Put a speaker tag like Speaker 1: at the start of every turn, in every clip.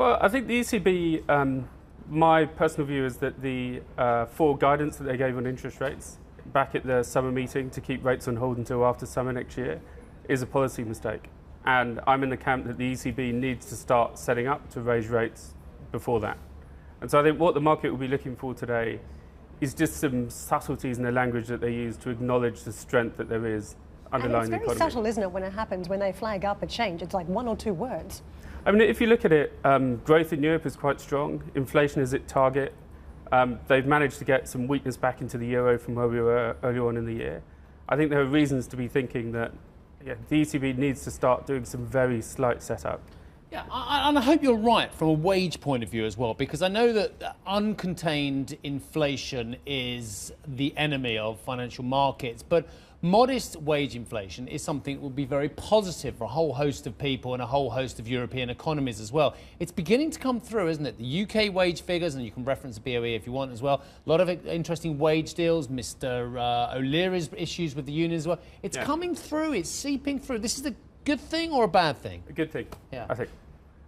Speaker 1: Well, I think the ECB, my personal view is that the forward guidance that they gave on interest rates back at the summer meeting to keep rates on hold until after summer next year is a policy mistake. And I'm in the camp that the ECB needs to start setting up to raise rates before that. And so I think what the market will be looking for today is just some subtleties in the language that they use to acknowledge the strength that there is underlying the economy.
Speaker 2: It's very subtle, isn't it, when it happens, when they flag up a change? It's like one or two words.
Speaker 1: I mean, if you look at it, growth in Europe is quite strong. Inflation is at target. They've managed to get some weakness back into the euro from where we were earlier on in the year. I think there are reasons to be thinking that the ECB needs to start doing some very slight setup.
Speaker 3: Yeah, and I hope you're right from a wage point of view as well, because I know that uncontained inflation is the enemy of financial markets, but modest wage inflation is something that will be very positive for a whole host of people and a whole host of European economies as well. It's beginning to come through, isn't it? The UK wage figures, and you can reference the BOE if you want as well. A lot of interesting wage deals. Mr. O'Leary's issues with the unions as well. It's coming through. It's seeping through. This is a good thing or a bad thing? A
Speaker 1: good thing,
Speaker 3: yeah.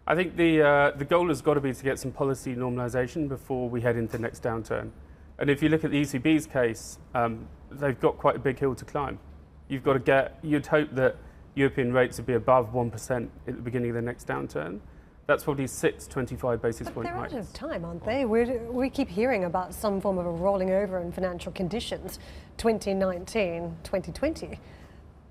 Speaker 1: I think the goal has got to be to get some policy normalisation before we head into the next downturn. And if you look at the ECB's case, they've got quite a big hill to climb. You'd hope that European rates would be above 1% at the beginning of the next downturn. That's probably 25 basis point hikes.
Speaker 2: But they're out of time, aren't they? We keep hearing about some form of a rolling over in financial conditions, 2019, 2020.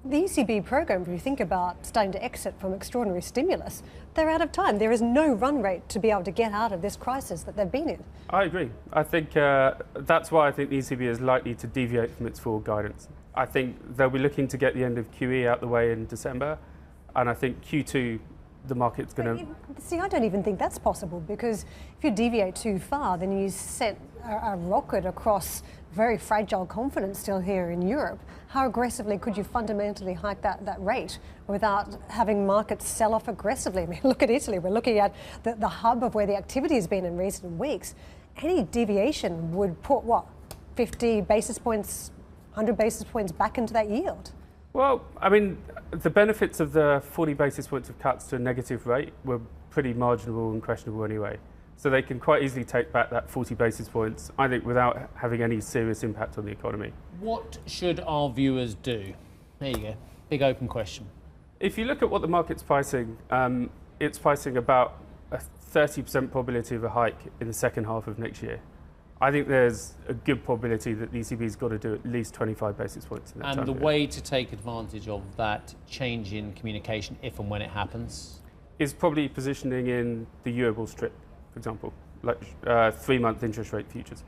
Speaker 2: The ECB program, if you think about starting to exit from extraordinary stimulus, they're out of time. There is no run rate to be able to get out of this crisis that they've been in.
Speaker 1: I agree. I think that's why I think the ECB is likely to deviate from its forward guidance. I think they'll be looking to get the end of QE out the way in December, and I think Q2, the market's going to...
Speaker 2: See, I don't even think that's possible, because if you deviate too far, then you set a rocket across very fragile confidence still here in Europe. How aggressively could you fundamentally hike that rate without having markets sell off aggressively? I mean, look at Italy. We're looking at the hub of where the activity has been in recent weeks. Any deviation would put, 50 basis points, 100 basis points back into that yield?
Speaker 1: Well, I mean, the benefits of the 40 basis points of cuts to a negative rate were pretty marginal and questionable anyway. So they can quite easily take back that 40 basis points, I think, without having any serious impact on the economy.
Speaker 3: What should our viewers do? There you go. Big open question.
Speaker 1: If you look at what the market's pricing, it's pricing about a 30% probability of a hike in the second half of next year. I think there's a good probability that the ECB's got to do at least 25 basis points in that time.
Speaker 3: And the way to take advantage of that change in communication, if and when it happens?
Speaker 1: Is probably positioning in the Eurobond strip, for example, like 3-month interest rate futures.